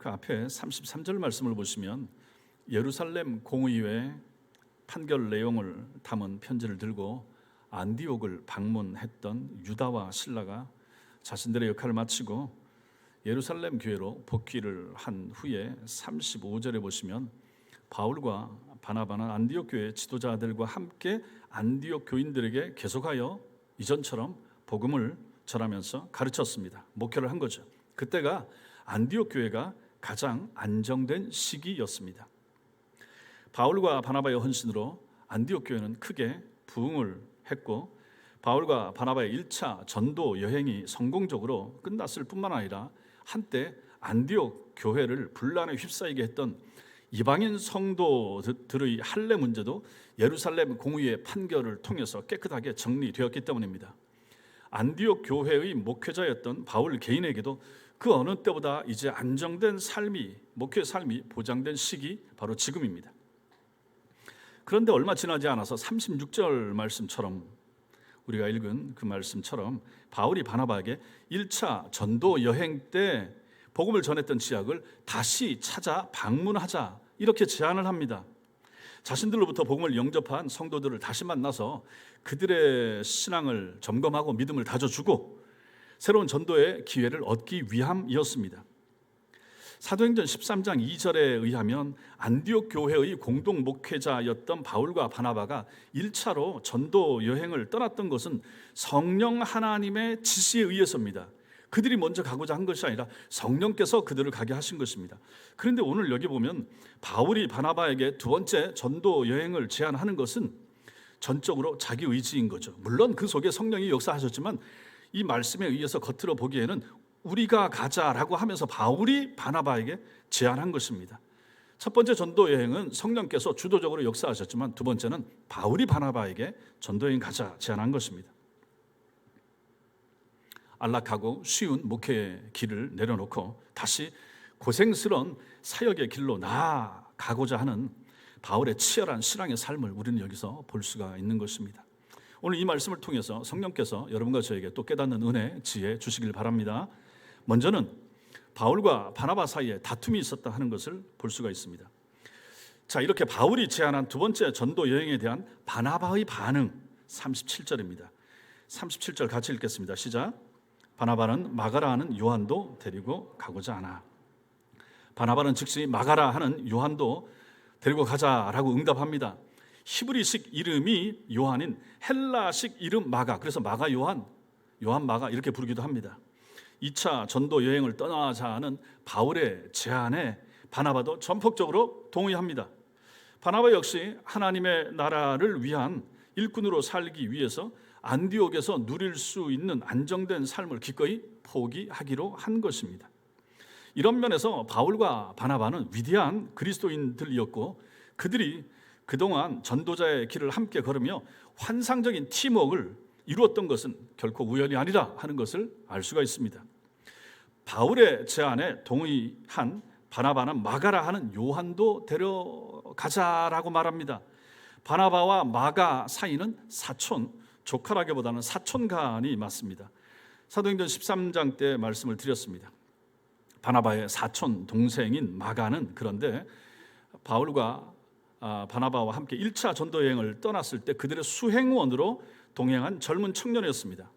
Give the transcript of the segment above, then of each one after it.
그 앞에 33절 말씀을 보시면 예루살렘 공의회 판결 내용을 담은 편지를 들고 안디옥을 방문했던 유다와 실라가 자신들의 역할을 마치고 예루살렘 교회로 복귀를 한 후에 35절에 보시면 바울과 바나바는 안디옥 교회 지도자들과 함께 안디옥 교인들에게 계속하여 이전처럼 복음을 전하면서 가르쳤습니다. 목회를 한 거죠. 그때가 안디옥 교회가 가장 안정된 시기였습니다. 바울과 바나바의 헌신으로 안디옥 교회는 크게 부흥을 했고 바울과 바나바의 1차 전도 여행이 성공적으로 끝났을 뿐만 아니라 한때 안디옥 교회를 분란에 휩싸이게 했던 이방인 성도들의 할례 문제도 예루살렘 공의회 판결을 통해서 깨끗하게 정리되었기 때문입니다. 안디옥 교회의 목회자였던 바울 개인에게도 그 어느 때보다 이제 안정된 삶이, 목회 삶이 보장된 시기 바로 지금입니다. 그런데 얼마 지나지 않아서 36절 말씀처럼 우리가 읽은 그 말씀처럼 바울이 바나바에게 1차 전도 여행 때 복음을 전했던 지역을 다시 찾아 방문하자 이렇게 제안을 합니다. 자신들로부터 복음을 영접한 성도들을 다시 만나서 그들의 신앙을 점검하고 믿음을 다져주고 새로운 전도의 기회를 얻기 위함이었습니다. 사도행전 13장 2절에 의하면 안디옥 교회의 공동 목회자였던 바울과 바나바가 1차로 전도 여행을 떠났던 것은 성령 하나님의 지시에 의해서입니다. 그들이 먼저 가고자 한 것이 아니라 성령께서 그들을 가게 하신 것입니다. 그런데 오늘 여기 보면 바울이 바나바에게 두 번째 전도 여행을 제안하는 것은 전적으로 자기 의지인 거죠. 물론 그 속에 성령이 역사하셨지만 이 말씀에 의해서 겉으로 보기에는 우리가 가자라고 하면서 바울이 바나바에게 제안한 것입니다. 첫 번째 전도 여행은 성령께서 주도적으로 역사하셨지만 두 번째는 바울이 바나바에게 전도 여행 가자 제안한 것입니다. 안락하고 쉬운 목회의 길을 내려놓고 다시 고생스러운 사역의 길로 나아가고자 하는 바울의 치열한 신앙의 삶을 우리는 여기서 볼 수가 있는 것입니다. 오늘 이 말씀을 통해서 성령께서 여러분과 저에게 또 깨닫는 은혜, 지혜 주시길 바랍니다. 먼저는 바울과 바나바 사이에 다툼이 있었다 하는 것을 볼 수가 있습니다. 자, 이렇게 바울이 제안한 두 번째 전도 여행에 대한 바나바의 반응 37절입니다. 37절 같이 읽겠습니다. 시작. 바나바는 마가라 하는 요한도 데리고 가고자 하나. 바나바는 즉시 마가라 하는 요한도 데리고 가자라고 응답합니다. 히브리식 이름이 요한인 헬라식 이름 마가, 그래서 마가 요한, 요한 마가 이렇게 부르기도 합니다. 2차 전도 여행을 떠나자는 바울의 제안에 바나바도 전폭적으로 동의합니다. 바나바 역시 하나님의 나라를 위한 일꾼으로 살기 위해서 안디옥에서 누릴 수 있는 안정된 삶을 기꺼이 포기하기로 한 것입니다. 이런 면에서 바울과 바나바는 위대한 그리스도인들이었고 그들이 그동안 전도자의 길을 함께 걸으며 환상적인 팀워크를 이루었던 것은 결코 우연이 아니라 하는 것을 알 수가 있습니다. 바울의 제안에 동의한 바나바는 마가라 하는 요한도 데려가자라고 말합니다. 바나바와 마가 사이는 사촌, 조카라기보다는 사촌간이 맞습니다. 사도행전 13장 때 말씀을 드렸습니다. 바나바의 사촌 동생인 마가는 그런데 바울과 바나바와 함께 1차 전도 여행을 떠났을 때 그들의 수행원으로 동행한 젊은 청년이었습니다.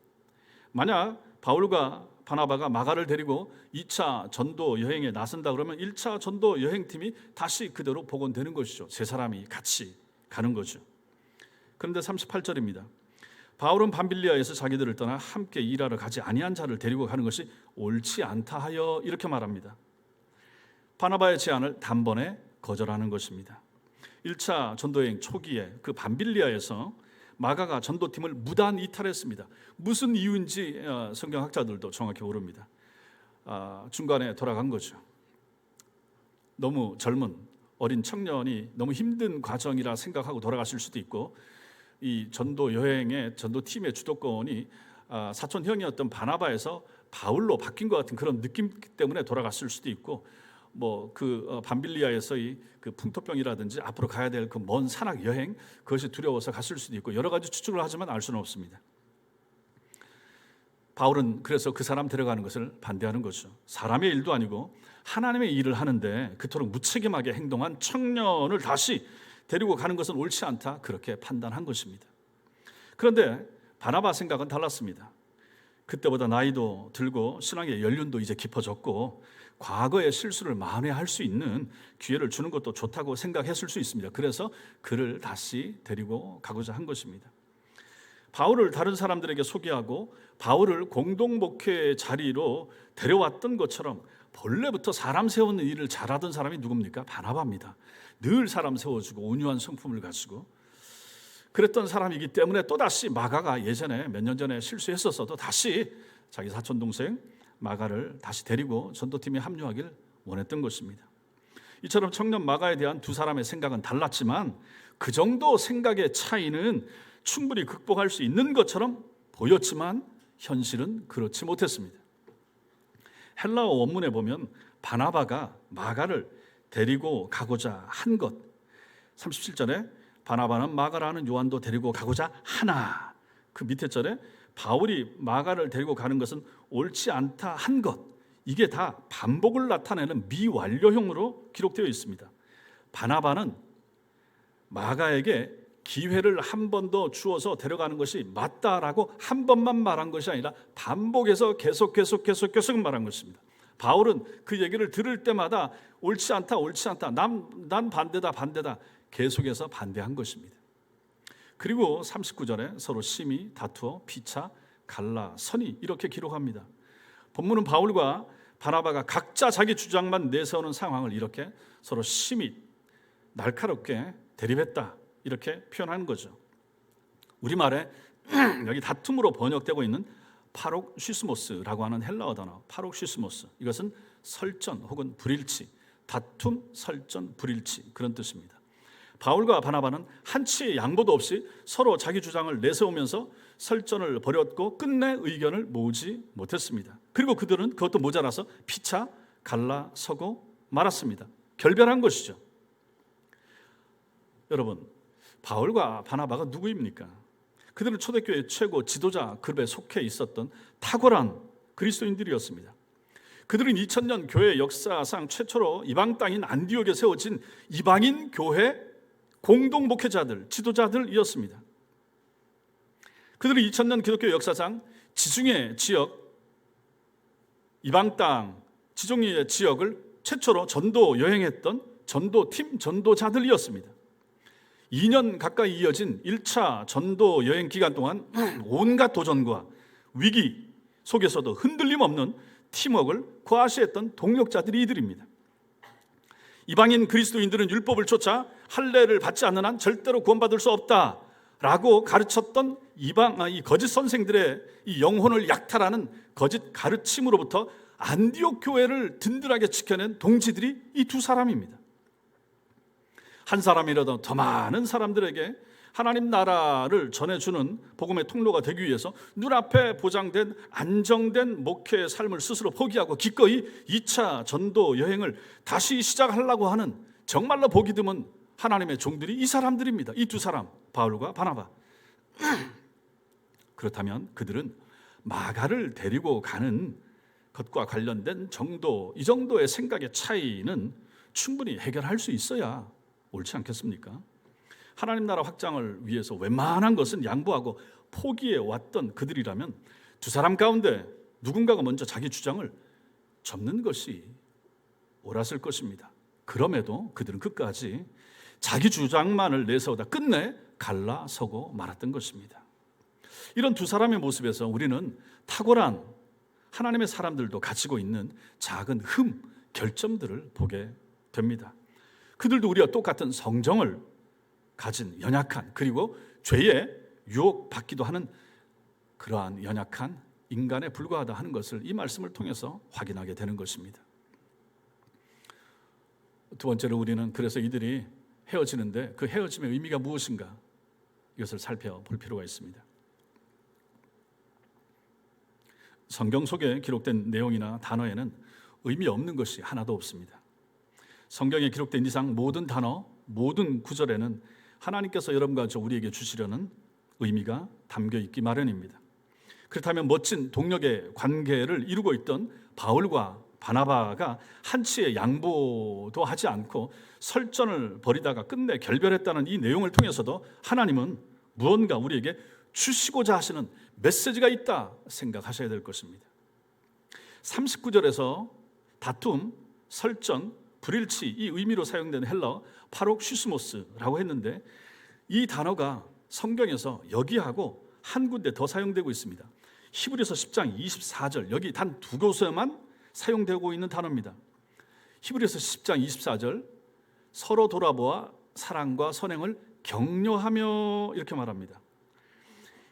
만약 바울과 바나바가 마가를 데리고 2차 전도 여행에 나선다 그러면 1차 전도 여행팀이 다시 그대로 복원되는 것이죠. 세 사람이 같이 가는 거죠. 그런데 38절입니다. 바울은 밤빌리아에서 자기들을 떠나 함께 일하러 가지 아니한 자를 데리고 가는 것이 옳지 않다 하여 이렇게 말합니다. 바나바의 제안을 단번에 거절하는 것입니다. 1차 전도여행 초기에 그 밤빌리아에서 마가가 전도팀을 무단 이탈했습니다. 무슨 이유인지 성경학자들도 정확히 모릅니다. 중간에 돌아간 거죠. 너무 젊은 어린 청년이 너무 힘든 과정이라 생각하고 돌아갔을 수도 있고 이 전도 여행의 전도팀의 주도권이 사촌 형이었던 바나바에서 바울로 바뀐 것 같은 그런 느낌 때문에 돌아갔을 수도 있고 그 밤빌리아에서의 그 풍토병이라든지 앞으로 가야 될 그 먼 산악 여행 그것이 두려워서 갔을 수도 있고 여러 가지 추측을 하지만 알 수는 없습니다. 바울은 그래서 그 사람 데려가는 것을 반대하는 거죠. 사람의 일도 아니고 하나님의 일을 하는데 그토록 무책임하게 행동한 청년을 다시 데리고 가는 것은 옳지 않다, 그렇게 판단한 것입니다. 그런데 바나바 생각은 달랐습니다. 그때보다 나이도 들고 신앙의 연륜도 이제 깊어졌고 과거의 실수를 만회할 수 있는 기회를 주는 것도 좋다고 생각했을 수 있습니다. 그래서 그를 다시 데리고 가고자 한 것입니다. 바울을 다른 사람들에게 소개하고 바울을 공동목회의 자리로 데려왔던 것처럼 본래부터 사람 세우는 일을 잘하던 사람이 누굽니까? 바나바입니다. 늘 사람 세워주고 온유한 성품을 가지고 그랬던 사람이기 때문에 또다시 마가가 예전에 몇 년 전에 실수했었어도 다시 자기 사촌동생 마가를 다시 데리고 전도팀에 합류하길 원했던 것입니다. 이처럼 청년 마가에 대한 두 사람의 생각은 달랐지만 그 정도 생각의 차이는 충분히 극복할 수 있는 것처럼 보였지만 현실은 그렇지 못했습니다. 헬라어 원문에 보면 바나바가 마가를 데리고 가고자 한 것, 37절에 바나바는 마가라는 요한도 데리고 가고자 하나, 그 밑에 절에 바울이 마가를 데리고 가는 것은 옳지 않다 한 것, 이게 다 반복을 나타내는 미완료형으로 기록되어 있습니다. 바나바는 마가에게 기회를 한 번 더 주어서 데려가는 것이 맞다라고 한 번만 말한 것이 아니라 반복해서 계속 말한 것입니다. 바울은 그 얘기를 들을 때마다 옳지 않다, 난 반대다 계속해서 반대한 것입니다. 그리고 39절에 서로 심히 다투어 피차 갈라서니 이렇게 기록합니다. 본문은 바울과 바나바가 각자 자기 주장만 내세우는 상황을 이렇게 서로 심히 날카롭게 대립했다, 이렇게 표현하는 거죠. 우리말에 여기 다툼으로 번역되고 있는 파록시스모스라고 하는 헬라어 단어 파록시스모스, 이것은 설전 혹은 불일치, 다툼, 설전, 불일치, 그런 뜻입니다. 바울과 바나바는 한치의 양보도 없이 서로 자기 주장을 내세우면서 설전을 벌였고 끝내 의견을 모으지 못했습니다. 그리고 그들은 그것도 모자라서 피차 갈라서고 말았습니다. 결별한 것이죠. 여러분, 바울과 바나바가 누구입니까? 그들은 초대교회 최고 지도자 그룹에 속해 있었던 탁월한 그리스도인들이었습니다. 그들은 2000년 교회 역사상 최초로 이방 땅인 안디옥에 세워진 이방인 교회 공동 목회자들, 지도자들이었습니다. 그들은 2000년 기독교 역사상 지중해 지역, 이방 땅 지중해 지역을 최초로 전도 여행했던 전도팀, 전도자들이었습니다. 2년 가까이 이어진 1차 전도 여행 기간 동안 온갖 도전과 위기 속에서도 흔들림 없는 팀워크를 과시했던 동력자들이 이들입니다. 이방인 그리스도인들은 율법을 쫓아 할례를 받지 않는 한 절대로 구원받을 수 없다라고 가르쳤던 이 거짓 선생들의 이 영혼을 약탈하는 거짓 가르침으로부터 안디옥 교회를 든든하게 지켜낸 동지들이 이 두 사람입니다. 한 사람이라도 더 많은 사람들에게 하나님 나라를 전해주는 복음의 통로가 되기 위해서 눈앞에 보장된 안정된 목회의 삶을 스스로 포기하고 기꺼이 2차 전도 여행을 다시 시작하려고 하는 정말로 보기 드문 하나님의 종들이 이 사람들입니다. 이 두 사람, 바울과 바나바. 그렇다면 그들은 마가를 데리고 가는 것과 관련된 정도, 이 정도의 생각의 차이는 충분히 해결할 수 있어야 옳지 않겠습니까? 하나님 나라 확장을 위해서 웬만한 것은 양보하고 포기해 왔던 그들이라면 두 사람 가운데 누군가가 먼저 자기 주장을 접는 것이 옳았을 것입니다. 그럼에도 그들은 끝까지 자기 주장만을 내세우다 끝내 갈라서고 말았던 것입니다. 이런 두 사람의 모습에서 우리는 탁월한 하나님의 사람들도 가지고 있는 작은 결점들을 보게 됩니다. 그들도 우리와 똑같은 성정을 가진 연약한, 그리고 죄에 유혹받기도 하는 그러한 연약한 인간에 불과하다 하는 것을 이 말씀을 통해서 확인하게 되는 것입니다. 두 번째로 우리는 그래서 이들이 헤어지는데 그 헤어짐의 의미가 무엇인가, 이것을 살펴볼 필요가 있습니다. 성경 속에 기록된 내용이나 단어에는 의미 없는 것이 하나도 없습니다. 성경에 기록된 이상 모든 단어, 모든 구절에는 하나님께서 여러분과 저 우리에게 주시려는 의미가 담겨 있기 마련입니다. 그렇다면 멋진 동력의 관계를 이루고 있던 바울과 바나바가 한치의 양보도 하지 않고 설전을 벌이다가 끝내 결별했다는 이 내용을 통해서도 하나님은 무언가 우리에게 주시고자 하시는 메시지가 있다 생각하셔야 될 것입니다. 39절에서 다툼, 설전, 불일치 이 의미로 사용되는 헬라어 파록시스모스라고 했는데 이 단어가 성경에서 여기하고 한 군데 더 사용되고 있습니다. 히브리서 10장 24절 여기 단 두 곳에만 사용되고 있는 단어입니다. 히브리서 10장 24절 서로 돌아보아 사랑과 선행을 격려하며 이렇게 말합니다.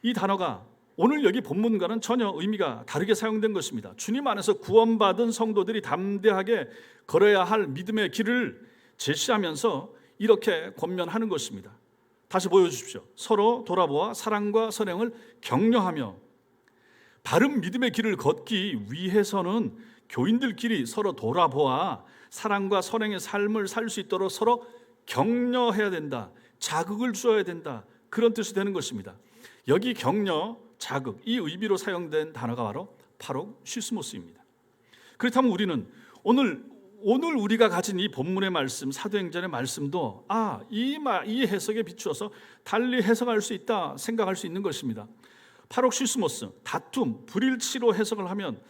이 단어가 오늘 여기 본문과는 전혀 의미가 다르게 사용된 것입니다. 주님 안에서 구원받은 성도들이 담대하게 걸어야 할 믿음의 길을 제시하면서 이렇게 권면하는 것입니다. 다시 보여주십시오. 서로 돌아보아 사랑과 선행을 격려하며 바른 믿음의 길을 걷기 위해서는 교인들끼리 서로 돌아보아 사랑과 선행의 삶을 살 수 있도록 서로 격려해야 된다. 자극을 주어야 된다. 그런 뜻이 되는 것입니다. 여기 격려, 자극 이 의미로 사용된 단어가 바로 파록시스모스입니다. 그렇다면 우리는 오늘 우리가 가진 이 본문의 말씀, 사도행전의 말씀도 이 해석에 비추어서 달리 해석할 수 있다 생각할 수 있는 것입니다. 파록시스모스, 다툼, 불일치로 해석을 하면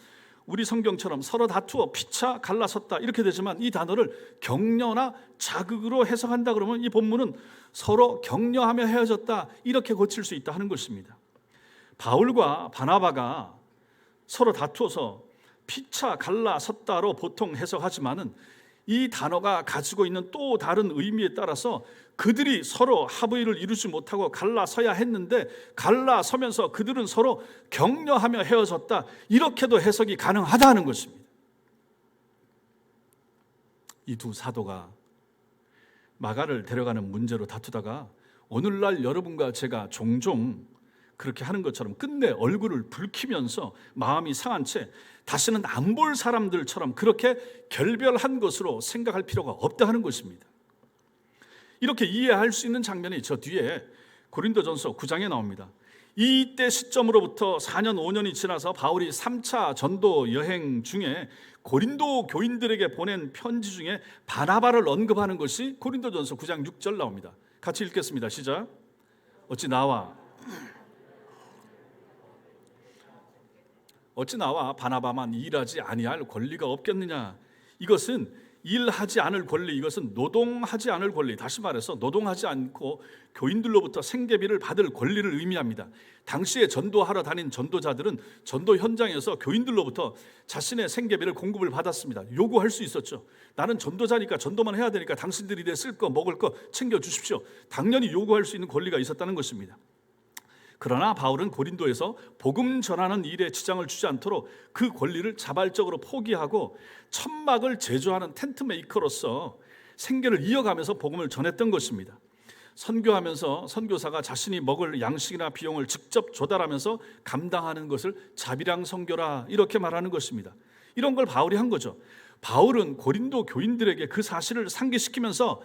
우리 성경처럼 서로 다투어 피차 갈라섰다 이렇게 되지만 이 단어를 격려나 자극으로 해석한다 그러면 이 본문은 서로 격려하며 헤어졌다 이렇게 고칠 수 있다 하는 것입니다. 바울과 바나바가 서로 다투어서 피차 갈라섰다로 보통 해석하지만은 이 단어가 가지고 있는 또 다른 의미에 따라서 그들이 서로 합의를 이루지 못하고 갈라서야 했는데 갈라서면서 그들은 서로 격려하며 헤어졌다 이렇게도 해석이 가능하다는 것입니다. 이 두 사도가 마가를 데려가는 문제로 다투다가 오늘날 여러분과 제가 종종 그렇게 하는 것처럼 끝내 얼굴을 붉히면서 마음이 상한 채 다시는 안 볼 사람들처럼 그렇게 결별한 것으로 생각할 필요가 없다 하는 것입니다. 이렇게 이해할 수 있는 장면이 저 뒤에 고린도전서 9장에 나옵니다. 이때 시점으로부터 4년 5년이 지나서 바울이 3차 전도 여행 중에 고린도 교인들에게 보낸 편지 중에 바나바를 언급하는 것이 고린도전서 9장 6절 나옵니다. 같이 읽겠습니다. 시작. 어찌 나와 바나바만 일하지 아니할 권리가 없겠느냐. 이것은 일하지 않을 권리, 이것은 노동하지 않을 권리, 다시 말해서 노동하지 않고 교인들로부터 생계비를 받을 권리를 의미합니다. 당시에 전도하러 다닌 전도자들은 전도 현장에서 교인들로부터 자신의 생계비를 공급을 받았습니다. 요구할 수 있었죠. 나는 전도자니까 전도만 해야 되니까 당신들이 내 쓸 거 먹을 거 챙겨주십시오. 당연히 요구할 수 있는 권리가 있었다는 것입니다. 그러나 바울은 고린도에서 복음 전하는 일에 지장을 주지 않도록 그 권리를 자발적으로 포기하고 천막을 제조하는 텐트 메이커로서 생계를 이어가면서 복음을 전했던 것입니다. 선교하면서 선교사가 자신이 먹을 양식이나 비용을 직접 조달하면서 감당하는 것을 자비랑 선교라 이렇게 말하는 것입니다. 이런 걸 바울이 한 거죠. 바울은 고린도 교인들에게 그 사실을 상기시키면서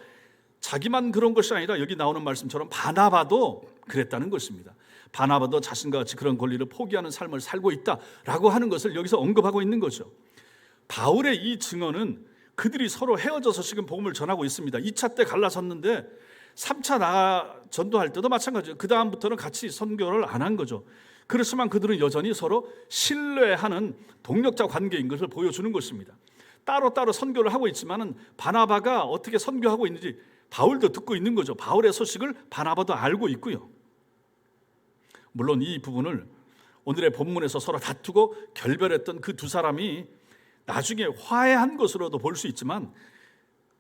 자기만 그런 것이 아니라 여기 나오는 말씀처럼 바나바도 그랬다는 것입니다. 바나바도 자신과 같이 그런 권리를 포기하는 삶을 살고 있다라고 하는 것을 여기서 언급하고 있는 거죠. 바울의 이 증언은 그들이 서로 헤어져서 지금 복음을 전하고 있습니다. 2차 때 갈라섰는데 3차 나가 전도할 때도 마찬가지예요. 그 다음부터는 같이 선교를 안 한 거죠. 그렇지만 그들은 여전히 서로 신뢰하는 동력자 관계인 것을 보여주는 것입니다. 따로따로 선교를 하고 있지만은 바나바가 어떻게 선교하고 있는지 바울도 듣고 있는 거죠. 바울의 소식을 바나바도 알고 있고요. 물론 이 부분을 오늘의 본문에서 서로 다투고 결별했던 그 두 사람이 나중에 화해한 것으로도 볼 수 있지만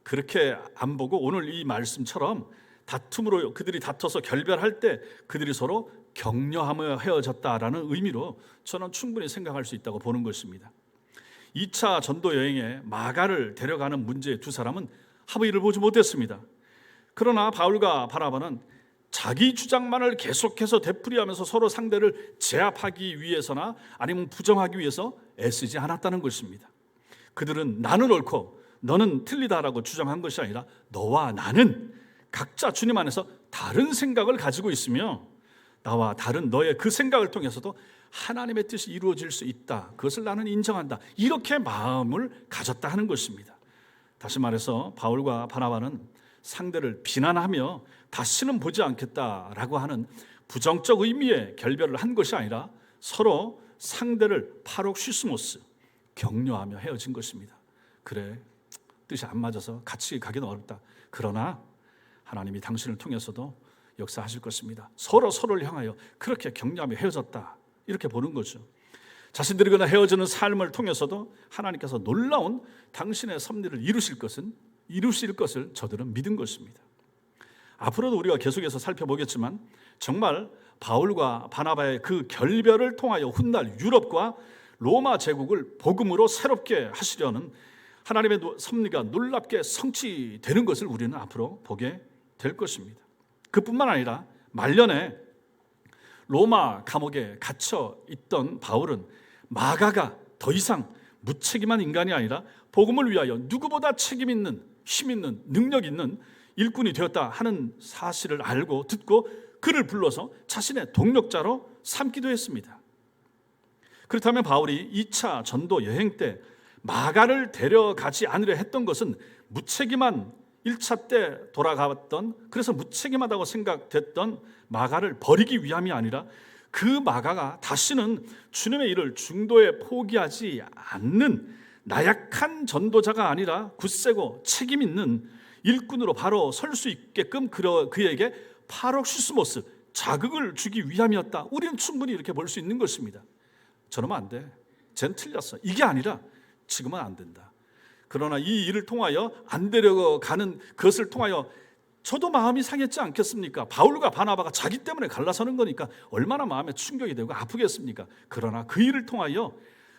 그렇게 안 보고 오늘 이 말씀처럼 다툼으로 그들이 다퉈서 결별할 때 그들이 서로 격려하며 헤어졌다라는 의미로 저는 충분히 생각할 수 있다고 보는 것입니다. 2차 전도 여행에 마가를 데려가는 문제의 두 사람은 합의를 보지 못했습니다. 그러나 바울과 바나바는 자기 주장만을 계속해서 되풀이하면서 서로 상대를 제압하기 위해서나 아니면 부정하기 위해서 애쓰지 않았다는 것입니다. 그들은 나는 옳고 너는 틀리다라고 주장한 것이 아니라 너와 나는 각자 주님 안에서 다른 생각을 가지고 있으며 나와 다른 너의 그 생각을 통해서도 하나님의 뜻이 이루어질 수 있다. 그것을 나는 인정한다. 이렇게 마음을 가졌다 하는 것입니다. 다시 말해서 바울과 바나바는 상대를 비난하며 다시는 보지 않겠다라고 하는 부정적 의미의 결별을 한 것이 아니라 서로 상대를 파록시스모스, 격려하며 헤어진 것입니다. 그래, 뜻이 안 맞아서 같이 가기는 어렵다. 그러나 하나님이 당신을 통해서도 역사하실 것입니다. 서로 서로를 향하여 그렇게 격려하며 헤어졌다. 이렇게 보는 거죠. 자신들이 그나 헤어지는 삶을 통해서도 하나님께서 놀라운 당신의 섭리를 이루실 것을 저들은 믿은 것입니다. 앞으로도 우리가 계속해서 살펴보겠지만 정말 바울과 바나바의 그 결별을 통하여 훗날 유럽과 로마 제국을 복음으로 새롭게 하시려는 하나님의 섭리가 놀랍게 성취되는 것을 우리는 앞으로 보게 될 것입니다. 그뿐만 아니라 말년에 로마 감옥에 갇혀 있던 바울은 마가가 더 이상 무책임한 인간이 아니라 복음을 위하여 누구보다 책임 있는, 힘 있는, 능력 있는 일꾼이 되었다 하는 사실을 알고 듣고 그를 불러서 자신의 동력자로 삼기도 했습니다. 그렇다면 바울이 2차 전도 여행 때 마가를 데려가지 않으려 했던 것은 무책임한 1차 때 돌아갔던, 그래서 무책임하다고 생각됐던 마가를 버리기 위함이 아니라 그 마가가 다시는 주님의 일을 중도에 포기하지 않는 나약한 전도자가 아니라 굳세고 책임 있는 일꾼으로 바로 설 수 있게끔 그에게 파록시스모스, 자극을 주기 위함이었다. 우리는 충분히 이렇게 볼 수 있는 것입니다. 저러면 안 돼. 쟨 틀렸어. 이게 아니라 지금은 안 된다. 그러나 이 일을 통하여 안 데려가는 그것을 통하여 저도 마음이 상했지 않겠습니까? 바울과 바나바가 자기 때문에 갈라서는 거니까 얼마나 마음에 충격이 되고 아프겠습니까? 그러나 그 일을 통하여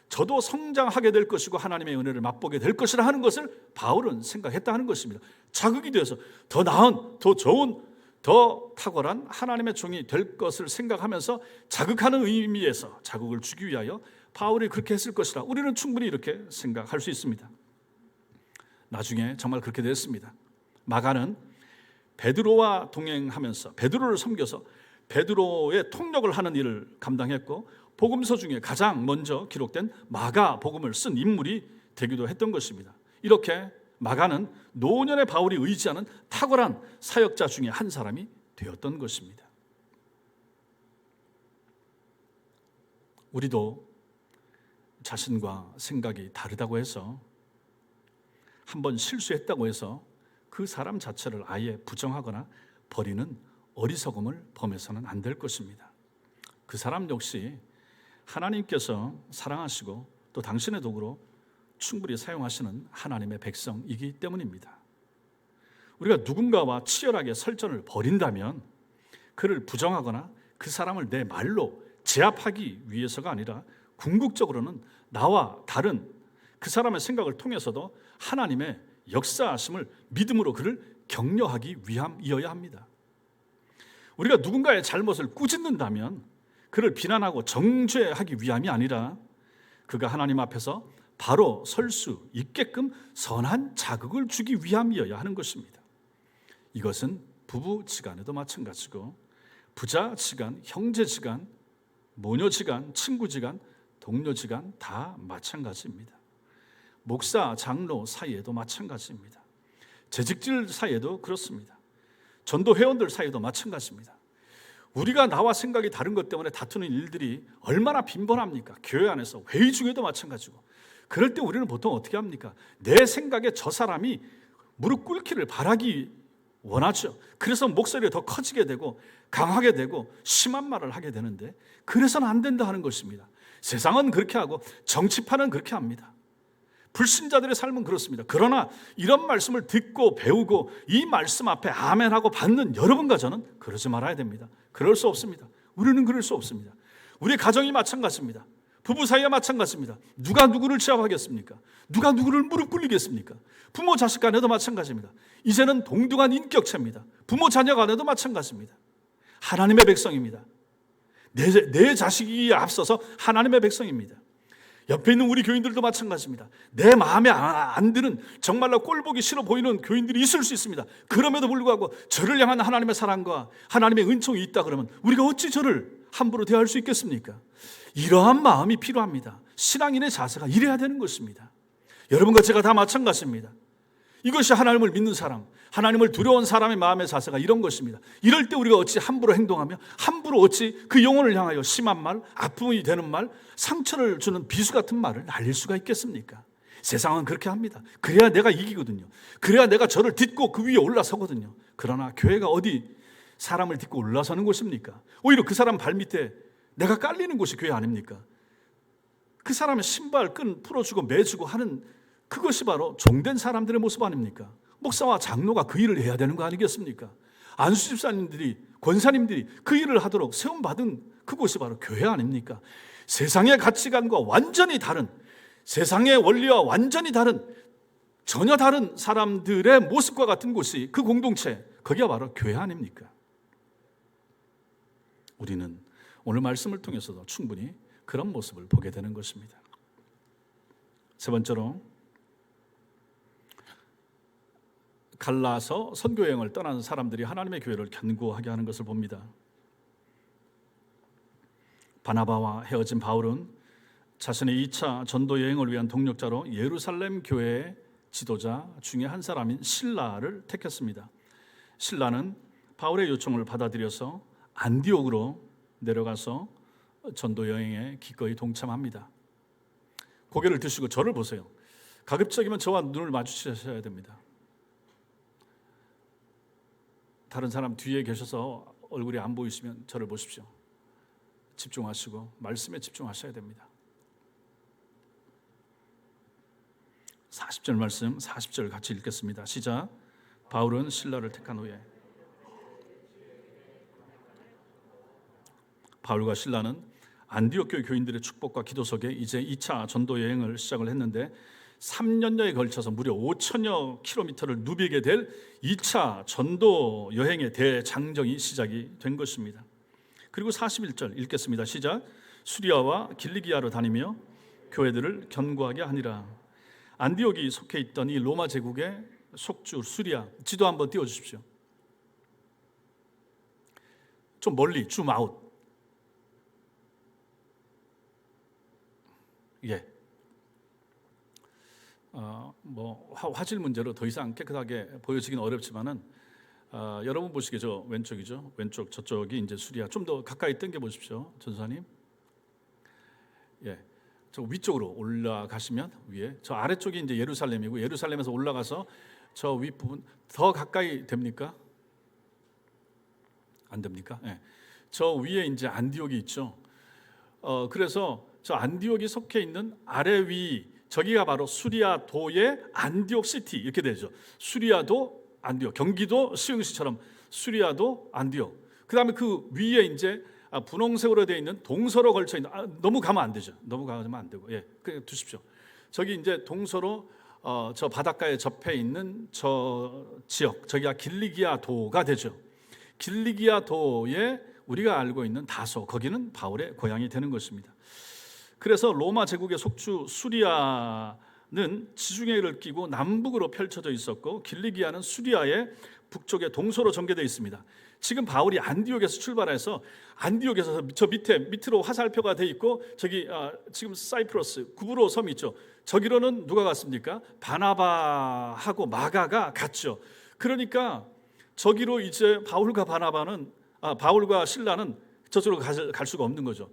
저도 성장하게 될 것이고 하나님의 은혜를 맛보게 될 것이라 하는 것을 바울은 생각했다 하는 것입니다. 자극이 되어서 더 나은, 더 좋은, 더 탁월한 하나님의 종이 될 것을 생각하면서 자극하는 의미에서 자극을 주기 위하여 바울이 그렇게 했을 것이라 우리는 충분히 이렇게 생각할 수 있습니다. 나중에 정말 그렇게 됐습니다. 마가는 베드로와 동행하면서 베드로를 섬겨서 베드로의 통역을 하는 일을 감당했고 복음서 중에 가장 먼저 기록된 마가 복음을 쓴 인물이 되기도 했던 것입니다. 이렇게 마가는 노년의 바울이 의지하는 탁월한 사역자 중에 한 사람이 되었던 것입니다. 우리도 자신과 생각이 다르다고 해서 한번 실수했다고 해서 그 사람 자체를 아예 부정하거나 버리는 어리석음을 범해서는 안 될 것입니다. 그 사람 역시 하나님께서 사랑하시고 또 당신의 도구로 충분히 사용하시는 하나님의 백성이기 때문입니다. 우리가 누군가와 치열하게 설전을 벌인다면 그를 부정하거나 그 사람을 내 말로 제압하기 위해서가 아니라 궁극적으로는 나와 다른 그 사람의 생각을 통해서도 하나님의 역사하심을 믿음으로 그를 격려하기 위함이어야 합니다. 우리가 누군가의 잘못을 꾸짖는다면 그를 비난하고 정죄하기 위함이 아니라 그가 하나님 앞에서 바로 설 수 있게끔 선한 자극을 주기 위함이어야 하는 것입니다. 이것은 부부지간에도 마찬가지고 부자지간, 형제지간, 모녀지간, 친구지간, 동료지간 다 마찬가지입니다. 목사, 장로 사이에도 마찬가지입니다. 재직질 사이에도 그렇습니다. 전도 회원들 사이에도 마찬가지입니다. 우리가 나와 생각이 다른 것 때문에 다투는 일들이 얼마나 빈번합니까? 교회 안에서 회의 중에도 마찬가지고. 그럴 때 우리는 보통 어떻게 합니까? 내 생각에 저 사람이 무릎 꿇기를 바라기 원하죠. 그래서 목소리가 더 커지게 되고 강하게 되고 심한 말을 하게 되는데 그래서는 안 된다 하는 것입니다. 세상은 그렇게 하고 정치판은 그렇게 합니다. 불신자들의 삶은 그렇습니다. 그러나 이런 말씀을 듣고 배우고 이 말씀 앞에 아멘하고 받는 여러분과 저는 그러지 말아야 됩니다. 그럴 수 없습니다. 우리는 그럴 수 없습니다. 우리 가정이 마찬가지입니다. 부부 사이가 마찬가지입니다. 누가 누구를 제압하겠습니까? 누가 누구를 무릎 꿇리겠습니까? 부모 자식 간에도 마찬가지입니다. 이제는 동등한 인격체입니다. 부모 자녀 간에도 마찬가지입니다. 하나님의 백성입니다. 내 자식이 앞서서 하나님의 백성입니다. 옆에 있는 우리 교인들도 마찬가지입니다. 내 마음에 안 드는 정말로 꼴보기 싫어 보이는 교인들이 있을 수 있습니다. 그럼에도 불구하고 저를 향한 하나님의 사랑과 하나님의 은총이 있다 그러면 우리가 어찌 저를 함부로 대할 수 있겠습니까? 이러한 마음이 필요합니다. 신앙인의 자세가 이래야 되는 것입니다. 여러분과 제가 다 마찬가지입니다. 이것이 하나님을 믿는 사람, 하나님을 두려운 사람의 마음의 자세가 이런 것입니다. 이럴 때 우리가 어찌 함부로 행동하며, 함부로 어찌 그 영혼을 향하여 심한 말, 아픔이 되는 말, 상처를 주는 비수 같은 말을 날릴 수가 있겠습니까? 세상은 그렇게 합니다. 그래야 내가 이기거든요. 그래야 내가 저를 딛고 그 위에 올라서거든요. 그러나 교회가 어디 사람을 딛고 올라서는 곳입니까? 오히려 그 사람 발밑에 내가 깔리는 곳이 교회 아닙니까? 그 사람의 신발 끈 풀어주고 매주고 하는 그것이 바로 종된 사람들의 모습 아닙니까? 목사와 장로가 그 일을 해야 되는 거 아니겠습니까? 안수 집사님들이, 권사님들이 그 일을 하도록 세움받은 그곳이 바로 교회 아닙니까? 세상의 가치관과 완전히 다른, 세상의 원리와 완전히 다른, 전혀 다른 사람들의 모습과 같은 곳이 그 공동체, 거기가 바로 교회 아닙니까? 우리는 오늘 말씀을 통해서도 충분히 그런 모습을 보게 되는 것입니다. 세 번째로, 갈라서 선교 여행을 떠나는 사람들이 하나님의 교회를 견고하게 하는 것을 봅니다. 바나바와 헤어진 바울은 자신의 2차 전도 여행을 위한 동력자로 예루살렘 교회의 지도자 중에 한 사람인 실라를 택했습니다. 실라는 바울의 요청을 받아들여서 안디옥으로 내려가서 전도 여행에 기꺼이 동참합니다. 고개를 드시고 저를 보세요. 가급적이면 저와 눈을 마주치셔야 됩니다. 다른 사람 뒤에 계셔서 얼굴이 안 보이시면 저를 보십시오. 집중하시고 말씀에 집중하셔야 됩니다. 40절 말씀, 40절 같이 읽겠습니다. 시작. 바울은 실라를 택한 후에. 바울과 실라는 안디옥 교회 교인들의 축복과 기도 속에 이제 2차 전도 여행을 시작을 했는데 3년여에 걸쳐서 무려 5천여 킬로미터를 누비게 될 2차 전도 여행의 대장정이 시작이 된 것입니다. 그리고 41절 읽겠습니다. 시작. 수리아와 길리기아로 다니며 교회들을 견고하게 하니라. 안디옥이 속해 있던 이 로마 제국의 속주 수리아, 지도 한번 띄워주십시오. 좀 멀리 줌아웃. 예. 화질 문제로 더 이상 깨끗하게 보여지기는 어렵지만은 여러분 보시기에 저 왼쪽이죠. 왼쪽 저쪽이 이제 수리아. 좀 더 가까이 당겨 보십시오, 전사님. 예. 저 위쪽으로 올라가시면 위에 저 아래쪽이 이제 예루살렘이고 예루살렘에서 올라가서 저 윗부분 더 가까이 됩니까? 안 됩니까? 예. 저 위에 이제 안디옥이 있죠. 그래서 저 안디옥이 속해 있는 아래 위 저기가 바로 수리아도의 안디옥 시티 이렇게 되죠. 수리아도 안디옥, 경기도 시흥시처럼 수리아도 안디옥. 그다음에 그 위에 이제 분홍색으로 되어 있는 동서로 걸쳐 있는 너무 가면 안 되죠. 너무 가면 안 되고 예, 그냥 두십시오. 저기 이제 동서로 저 바닷가에 접해 있는 저 지역 저기가 길리기아도가 되죠. 길리기아도에 우리가 알고 있는 다소 거기는 바울의 고향이 되는 것입니다. 그래서 로마 제국의 속주 수리아는 지중해를 끼고 남북으로 펼쳐져 있었고 길리기아는 수리아의 북쪽에 동서로 전개되어 있습니다. 지금 바울이 안디옥에서 출발해서 안디옥에서 저 밑으로 화살표가 돼 있고 저기 지금 사이프러스 구브로 섬이 있죠. 저기로는 누가 갔습니까? 바나바하고 마가가 갔죠. 그러니까 저기로 이제 바울과 실라는 저쪽으로 갈 수가 없는 거죠.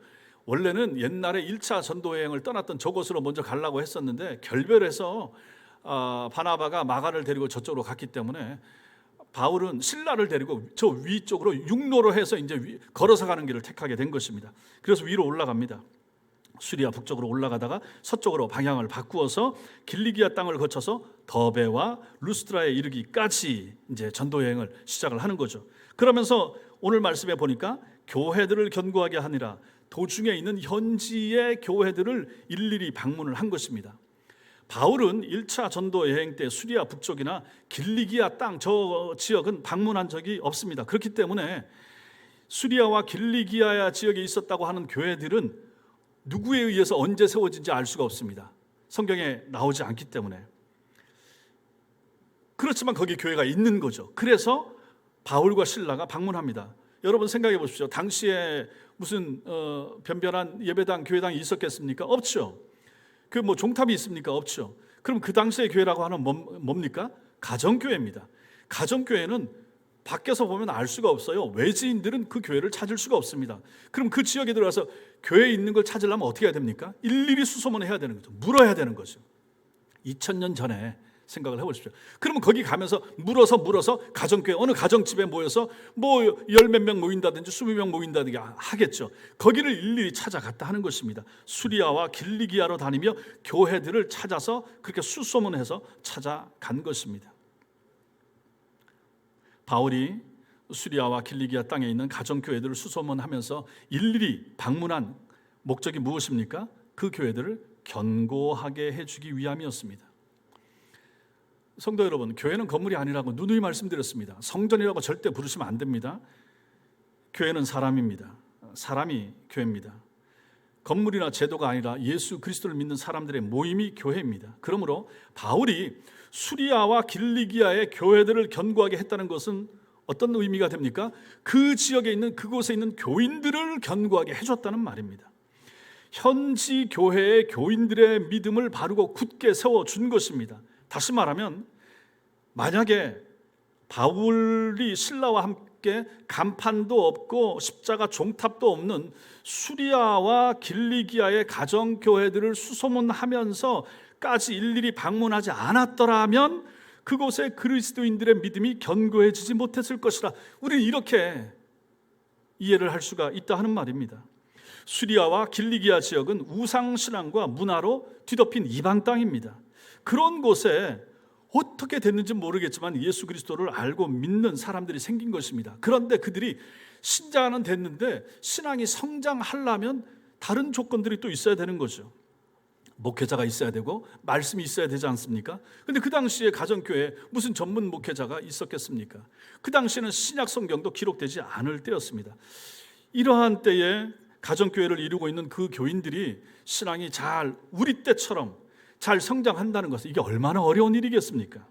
원래는 옛날에 1차 전도 여행을 떠났던 저곳으로 먼저 가려고 했었는데 결별해서 바나바가 마가를 데리고 저쪽으로 갔기 때문에 바울은 실라를 데리고 저 위쪽으로 육로로 해서 이제 걸어서 가는 길을 택하게 된 것입니다. 그래서 위로 올라갑니다. 수리아 북쪽으로 올라가다가 서쪽으로 방향을 바꾸어서 길리기아 땅을 거쳐서 더베와 루스드라에 이르기까지 이제 전도 여행을 시작을 하는 거죠. 그러면서 오늘 말씀에 보니까 교회들을 견고하게 하니라 도중에 있는 현지의 교회들을 일일이 방문을 한 것입니다. 바울은 1차 전도 여행 때 수리아 북쪽이나 길리기아 땅 저 지역은 방문한 적이 없습니다. 그렇기 때문에 수리아와 길리기아 지역에 있었다고 하는 교회들은 누구에 의해서 언제 세워진지 알 수가 없습니다. 성경에 나오지 않기 때문에. 그렇지만 거기 교회가 있는 거죠. 그래서 바울과 실라가 방문합니다. 여러분 생각해 보십시오. 당시에 무슨 변변한 예배당, 교회당이 있었겠습니까? 없죠. 그 뭐 종탑이 있습니까? 없죠. 그럼 그 당시의 교회라고 하는 뭡니까? 가정교회입니다. 가정교회는 밖에서 보면 알 수가 없어요. 외지인들은 그 교회를 찾을 수가 없습니다. 그럼 그 지역에 들어가서 교회에 있는 걸 찾으려면 어떻게 해야 됩니까? 일일이 수소문을 해야 되는 거죠. 물어야 되는 거죠. 2000년 전에 생각을 해보십시오. 그러면 거기 가면서 물어서 가정교회 어느 가정집에 모여서 뭐 열 몇 명 모인다든지 수백 명 모인다든지 하겠죠. 거기를 일일이 찾아갔다 하는 것입니다. 수리아와 길리기아로 다니며 교회들을 찾아서 그렇게 수소문해서 찾아간 것입니다. 바울이 수리아와 길리기아 땅에 있는 가정교회들을 수소문하면서 일일이 방문한 목적이 무엇입니까? 그 교회들을 견고하게 해주기 위함이었습니다. 성도 여러분, 교회는 건물이 아니라고 누누이 말씀드렸습니다. 성전이라고 절대 부르시면 안 됩니다. 교회는 사람입니다. 사람이 교회입니다. 건물이나 제도가 아니라 예수 그리스도를 믿는 사람들의 모임이 교회입니다. 그러므로 바울이 수리아와 길리기아의 교회들을 견고하게 했다는 것은 어떤 의미가 됩니까? 그 지역에 있는 그곳에 있는 교인들을 견고하게 해줬다는 말입니다. 현지 교회의 교인들의 믿음을 바르고 굳게 세워준 것입니다. 다시 말하면 만약에 바울이 신라와 함께 간판도 없고 십자가 종탑도 없는 수리아와 길리기아의 가정교회들을 수소문하면서까지 일일이 방문하지 않았더라면 그곳의 그리스도인들의 믿음이 견고해지지 못했을 것이라 우리는 이렇게 이해를 할 수가 있다 하는 말입니다. 수리아와 길리기아 지역은 우상신앙과 문화로 뒤덮인 이방 땅입니다. 그런 곳에 어떻게 됐는지 모르겠지만 예수 그리스도를 알고 믿는 사람들이 생긴 것입니다. 그런데 그들이 신자는 됐는데 신앙이 성장하려면 다른 조건들이 또 있어야 되는 거죠. 목회자가 있어야 되고 말씀이 있어야 되지 않습니까? 근데 그 당시에 가정교회에 무슨 전문 목회자가 있었겠습니까? 그 당시에는 신약 성경도 기록되지 않을 때였습니다. 이러한 때에 가정교회를 이루고 있는 그 교인들이 신앙이 우리 때처럼 잘 성장한다는 것은 이게 얼마나 어려운 일이겠습니까?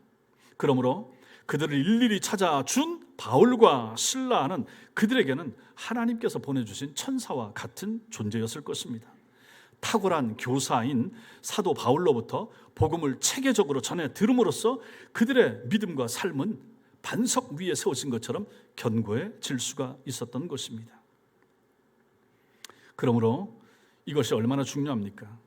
그러므로 그들을 일일이 찾아준 바울과 실라는 그들에게는 하나님께서 보내주신 천사와 같은 존재였을 것입니다. 탁월한 교사인 사도 바울로부터 복음을 체계적으로 전해 들음으로써 그들의 믿음과 삶은 반석 위에 세워진 것처럼 견고해질 수가 있었던 것입니다. 그러므로 이것이 얼마나 중요합니까?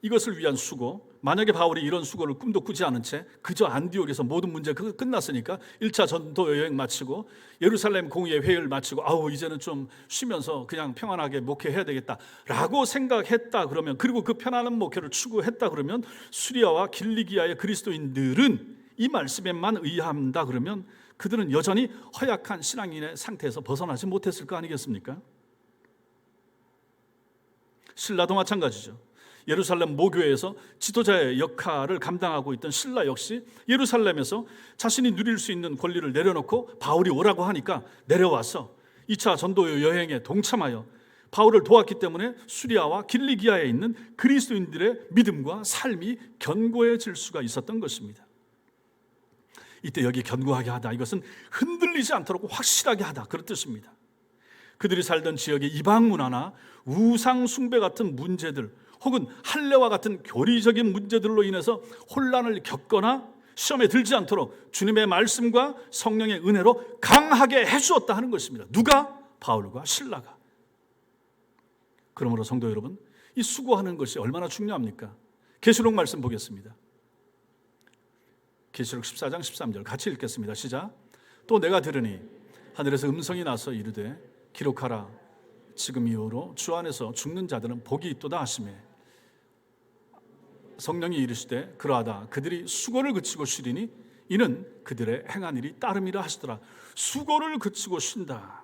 이것을 위한 수고, 만약에 바울이 이런 수고를 꿈도 꾸지 않은 채 그저 안디옥에서 모든 문제가 끝났으니까 1차 전도 여행 마치고 예루살렘 공의회 회의를 마치고 이제는 좀 쉬면서 그냥 평안하게 목회해야 되겠다라고 생각했다 그러면, 그리고 그 편안한 목회를 추구했다 그러면 수리아와 길리기아의 그리스도인들은 이 말씀에만 의한다 그러면 그들은 여전히 허약한 신앙인의 상태에서 벗어나지 못했을 거 아니겠습니까? 신라도 마찬가지죠. 예루살렘 모교회에서 지도자의 역할을 감당하고 있던 신라 역시 예루살렘에서 자신이 누릴 수 있는 권리를 내려놓고 바울이 오라고 하니까 내려와서 2차 전도 여행에 동참하여 바울을 도왔기 때문에 수리아와 길리기아에 있는 그리스도인들의 믿음과 삶이 견고해질 수가 있었던 것입니다. 이때 여기 견고하게 하다, 이것은 흔들리지 않도록 확실하게 하다, 그런 뜻입니다. 그들이 살던 지역의 이방 문화나 우상 숭배 같은 문제들 혹은 할례와 같은 교리적인 문제들로 인해서 혼란을 겪거나 시험에 들지 않도록 주님의 말씀과 성령의 은혜로 강하게 해주었다 하는 것입니다. 누가? 바울과 실라가. 그러므로 성도 여러분, 이 수고하는 것이 얼마나 중요합니까? 계시록 말씀 보겠습니다. 계시록 14장 13절 같이 읽겠습니다. 시작. 또 내가 들으니 하늘에서 음성이 나서 이르되 기록하라. 지금 이후로 주 안에서 죽는 자들은 복이 있도다 하시매 성령이 이르시되 그러하다. 그들이 수고를 그치고 쉬리니 이는 그들의 행한 일이 따름이라 하시더라. 수고를 그치고 쉰다.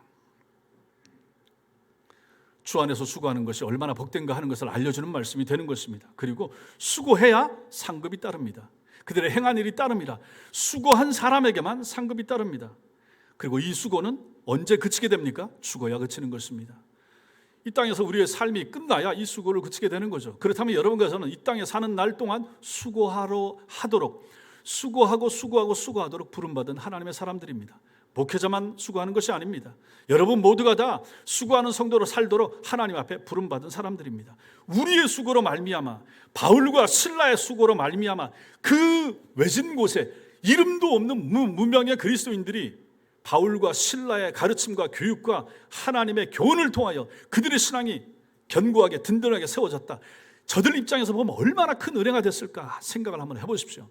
주 안에서 수고하는 것이 얼마나 복된가 하는 것을 알려주는 말씀이 되는 것입니다. 그리고 수고해야 상급이 따릅니다. 그들의 행한 일이 따릅니다. 수고한 사람에게만 상급이 따릅니다. 그리고 이 수고는 언제 그치게 됩니까? 죽어야 그치는 것입니다. 이 땅에서 우리의 삶이 끝나야 이 수고를 그치게 되는 거죠. 그렇다면 여러분께서는 이 땅에 사는 날 동안 수고하도록 부름받은 하나님의 사람들입니다. 목회자만 수고하는 것이 아닙니다. 여러분 모두가 다 수고하는 성도로 살도록 하나님 앞에 부름받은 사람들입니다. 우리의 수고로 말미암아, 바울과 신라의 수고로 말미암아 그 외진 곳에 이름도 없는 무명의 그리스도인들이 바울과 신라의 가르침과 교육과 하나님의 교훈을 통하여 그들의 신앙이 견고하게 든든하게 세워졌다. 저들 입장에서 보면 얼마나 큰 은혜가 됐을까 생각을 한번 해보십시오.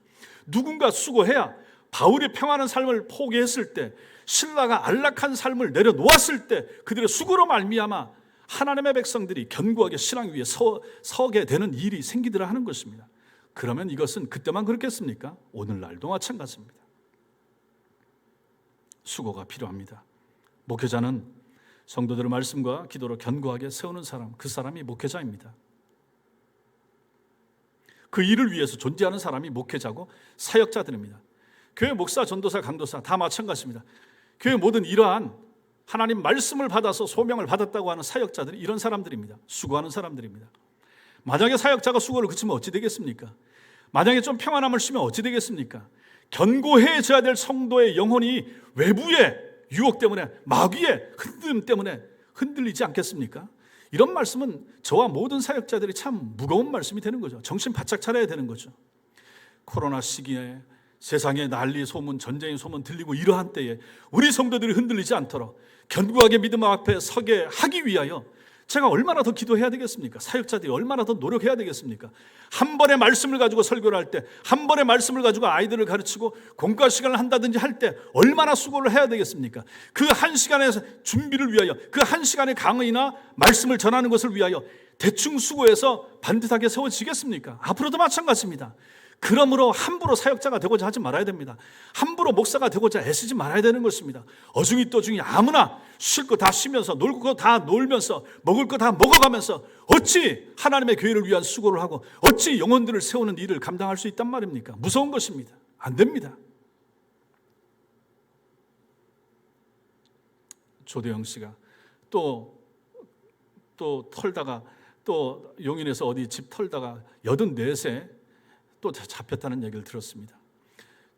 누군가 수고해야 바울이 평안한 삶을 포기했을 때, 신라가 안락한 삶을 내려놓았을 때 그들의 수고로 말미암아 하나님의 백성들이 견고하게 신앙 위에 서게 되는 일이 생기더라 하는 것입니다. 그러면 이것은 그때만 그렇겠습니까? 오늘날도 마찬가지입니다. 수고가 필요합니다. 목회자는 성도들의 말씀과 기도로 견고하게 세우는 사람, 그 사람이 목회자입니다. 그 일을 위해서 존재하는 사람이 목회자고 사역자들입니다. 교회 목사, 전도사, 강도사 다 마찬가지입니다. 교회 모든 이러한 하나님 말씀을 받아서 소명을 받았다고 하는 사역자들이 이런 사람들입니다. 수고하는 사람들입니다. 만약에 사역자가 수고를 그치면 어찌 되겠습니까? 만약에 좀 평안함을 쉬면 어찌 되겠습니까? 견고해져야 될 성도의 영혼이 외부의 유혹 때문에, 마귀의 흔들림 때문에 흔들리지 않겠습니까? 이런 말씀은 저와 모든 사역자들이 참 무거운 말씀이 되는 거죠. 정신 바짝 차려야 되는 거죠. 코로나 시기에 세상에 난리 소문, 전쟁의 소문 들리고 이러한 때에 우리 성도들이 흔들리지 않도록 견고하게 믿음 앞에 서게 하기 위하여 제가 얼마나 더 기도해야 되겠습니까? 사역자들이 얼마나 더 노력해야 되겠습니까? 한 번의 말씀을 가지고 설교를 할 때, 한 번의 말씀을 가지고 아이들을 가르치고 공과 시간을 한다든지 할 때 얼마나 수고를 해야 되겠습니까? 그 한 시간의 준비를 위하여, 그 한 시간의 강의나 말씀을 전하는 것을 위하여 대충 수고해서 반듯하게 세워지겠습니까? 앞으로도 마찬가지입니다. 그러므로 함부로 사역자가 되고자 하지 말아야 됩니다. 함부로 목사가 되고자 애쓰지 말아야 되는 것입니다. 어중이 떠중이 아무나 쉴 거 다 쉬면서, 놀 거 다 놀면서, 먹을 거 다 먹어가면서 어찌 하나님의 교회를 위한 수고를 하고 어찌 영혼들을 세우는 일을 감당할 수 있단 말입니까? 무서운 것입니다. 안 됩니다. 조대영 씨가 또 털다가, 또 용인에서 어디 집 털다가 84세 또 잡혔다는 얘기를 들었습니다.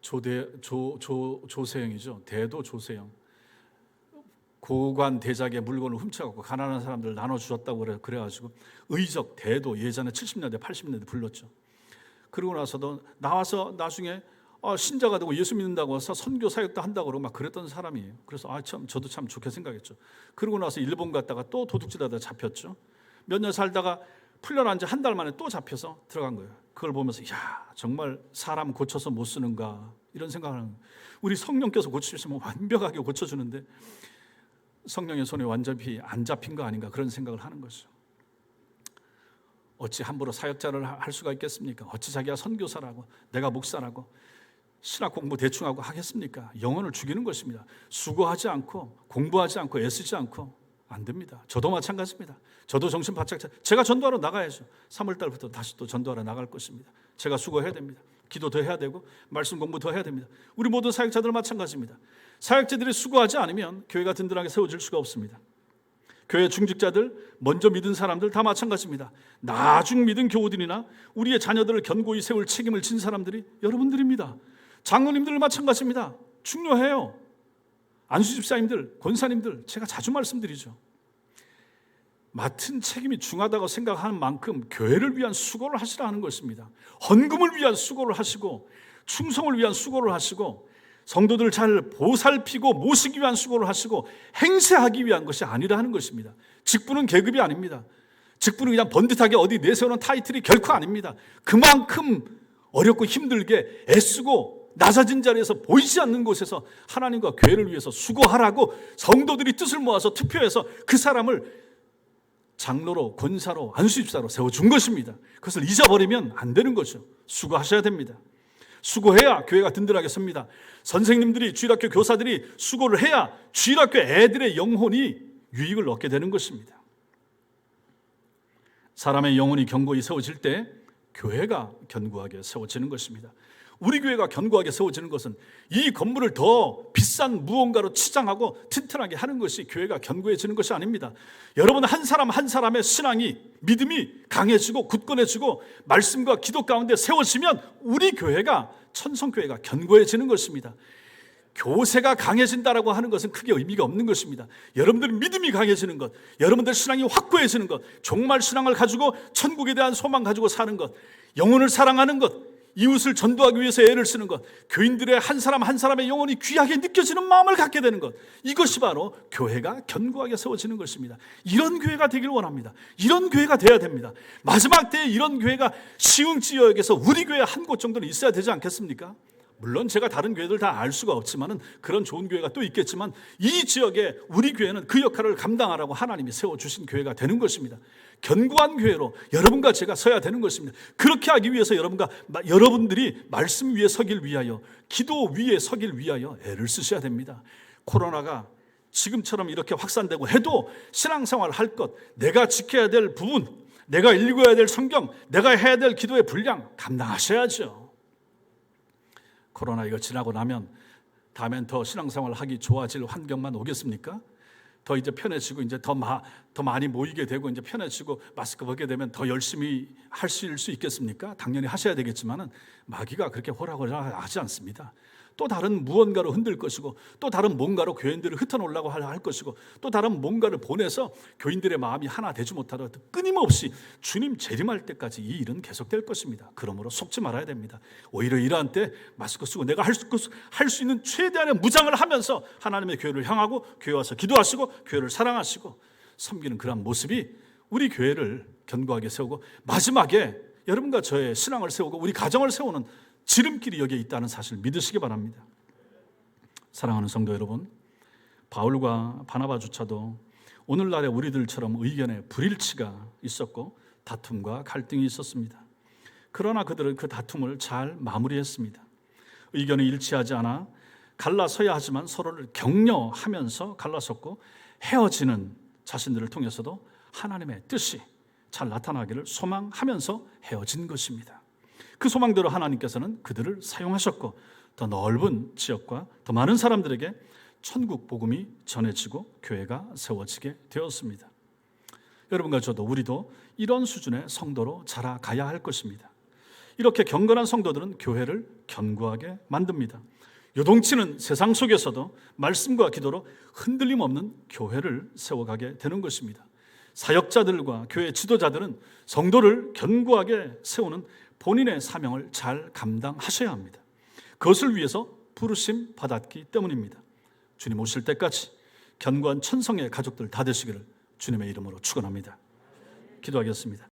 조세영이죠. 대도 조세영. 고관 대작의 물건을 훔쳐갖고 가난한 사람들 나눠주셨다고 그래가지고 의적 대도, 예전에 70년대 80년대 불렀죠. 그러고 나서도 나와서 나중에 신자가 되고 예수 믿는다고 해서 선교 사역도 한다고 그러고 막 그랬던 사람이에요. 그래서 저도 참 좋게 생각했죠. 그러고 나서 일본 갔다가 또 도둑질하다 잡혔죠. 몇 년 살다가 풀려난 지 한 달 만에 또 잡혀서 들어간 거예요. 그걸 보면서 정말 사람 고쳐서 못 쓰는가 이런 생각을 하는 거예요. 우리 성령께서 고치시면 완벽하게 고쳐주는데 성령의 손에 완전히 안 잡힌 거 아닌가 그런 생각을 하는 거죠. 어찌 함부로 사역자를 할 수가 있겠습니까? 어찌 자기가 선교사라고, 내가 목사라고 신학 공부 대충하고 하겠습니까? 영혼을 죽이는 것입니다. 수고하지 않고 공부하지 않고 애쓰지 않고 안 됩니다. 저도 마찬가지입니다. 저도 정신 바짝 제가 전도하러 나가야죠. 3월 달부터 다시 또 전도하러 나갈 것입니다. 제가 수고해야 됩니다. 기도 더 해야 되고 말씀 공부 더 해야 됩니다. 우리 모든 사역자들 마찬가지입니다. 사역자들이 수고하지 않으면 교회가 든든하게 세워질 수가 없습니다. 교회 중직자들, 먼저 믿은 사람들 다 마찬가지입니다. 나중 믿은 교우들이나 우리의 자녀들을 견고히 세울 책임을 진 사람들이 여러분들입니다. 장로님들 마찬가지입니다. 중요해요. 안수집사님들, 권사님들 제가 자주 말씀드리죠. 맡은 책임이 중하다고 생각하는 만큼 교회를 위한 수고를 하시라 하는 것입니다. 헌금을 위한 수고를 하시고 충성을 위한 수고를 하시고 성도들을 잘 보살피고 모시기 위한 수고를 하시고 행세하기 위한 것이 아니라 하는 것입니다. 직분은 계급이 아닙니다. 직분은 그냥 번듯하게 어디 내세우는 타이틀이 결코 아닙니다. 그만큼 어렵고 힘들게 애쓰고 낮아진 자리에서 보이지 않는 곳에서 하나님과 교회를 위해서 수고하라고 성도들이 뜻을 모아서 투표해서 그 사람을 장로로, 권사로, 안수집사로 세워준 것입니다. 그것을 잊어버리면 안 되는 거죠. 수고하셔야 됩니다. 수고해야 교회가 든든하게 섭니다. 선생님들이, 주일학교 교사들이 수고를 해야 주일학교 애들의 영혼이 유익을 얻게 되는 것입니다. 사람의 영혼이 견고히 세워질 때 교회가 견고하게 세워지는 것입니다. 우리 교회가 견고하게 세워지는 것은 이 건물을 더 비싼 무언가로 치장하고 튼튼하게 하는 것이 교회가 견고해지는 것이 아닙니다. 여러분 한 사람 한 사람의 신앙이, 믿음이 강해지고 굳건해지고 말씀과 기도 가운데 세워지면 우리 교회가, 천성교회가 견고해지는 것입니다. 교세가 강해진다라고 하는 것은 크게 의미가 없는 것입니다. 여러분들 믿음이 강해지는 것, 여러분들 신앙이 확고해지는 것, 종말 신앙을 가지고 천국에 대한 소망 가지고 사는 것, 영혼을 사랑하는 것, 이웃을 전도하기 위해서 애를 쓰는 것, 교인들의 한 사람 한 사람의 영혼이 귀하게 느껴지는 마음을 갖게 되는 것, 이것이 바로 교회가 견고하게 세워지는 것입니다. 이런 교회가 되길 원합니다. 이런 교회가 돼야 됩니다. 마지막 때에 이런 교회가 시흥 지역에서 우리 교회 한 곳 정도는 있어야 되지 않겠습니까? 물론 제가 다른 교회들 다 알 수가 없지만은 그런 좋은 교회가 또 있겠지만 이 지역에 우리 교회는 그 역할을 감당하라고 하나님이 세워주신 교회가 되는 것입니다. 견고한 교회로 여러분과 제가 서야 되는 것입니다. 그렇게 하기 위해서 여러분들이 말씀 위에 서길 위하여, 기도 위에 서길 위하여 애를 쓰셔야 됩니다. 코로나가 지금처럼 이렇게 확산되고 해도 신앙생활 할 것, 내가 지켜야 될 부분, 내가 읽어야 될 성경, 내가 해야 될 기도의 분량 감당하셔야죠. 코로나 이거 지나고 나면 다음엔 더 신앙생활 하기 좋아질 환경만 오겠습니까? 더 이제 편해지고 이제 더 많이 모이게 되고 이제 편해지고 마스크 벗게 되면 더 열심히 하실 수 있겠습니까? 당연히 하셔야 되겠지만은 마귀가 그렇게 호락호락하지 않습니다. 또 다른 무언가로 흔들 것이고 또 다른 뭔가로 교인들을 흩어놓으려고 할 것이고 또 다른 뭔가를 보내서 교인들의 마음이 하나 되지 못하도록 끊임없이 주님 재림할 때까지 이 일은 계속될 것입니다. 그러므로 속지 말아야 됩니다. 오히려 이러한 때 마스크 쓰고 내가 할 수 있는 최대한의 무장을 하면서 하나님의 교회를 향하고 교회 와서 기도하시고 교회를 사랑하시고 섬기는 그런 모습이 우리 교회를 견고하게 세우고 마지막에 여러분과 저의 신앙을 세우고 우리 가정을 세우는 지름길이 여기에 있다는 사실을 믿으시기 바랍니다. 사랑하는 성도 여러분, 바울과 바나바조차도 오늘날의 우리들처럼 의견에 불일치가 있었고 다툼과 갈등이 있었습니다. 그러나 그들은 그 다툼을 잘 마무리했습니다. 의견이 일치하지 않아 갈라서야 하지만 서로를 격려하면서 갈라섰고 헤어지는 자신들을 통해서도 하나님의 뜻이 잘 나타나기를 소망하면서 헤어진 것입니다. 그 소망대로 하나님께서는 그들을 사용하셨고 더 넓은 지역과 더 많은 사람들에게 천국 복음이 전해지고 교회가 세워지게 되었습니다. 여러분과 저도 우리도 이런 수준의 성도로 자라가야 할 것입니다. 이렇게 경건한 성도들은 교회를 견고하게 만듭니다. 요동치는 세상 속에서도 말씀과 기도로 흔들림 없는 교회를 세워가게 되는 것입니다. 사역자들과 교회 지도자들은 성도를 견고하게 세우는 본인의 사명을 잘 감당하셔야 합니다. 그것을 위해서 부르심 받았기 때문입니다. 주님 오실 때까지 견고한 천성의 가족들 다 되시기를 주님의 이름으로 축원합니다. 기도하겠습니다.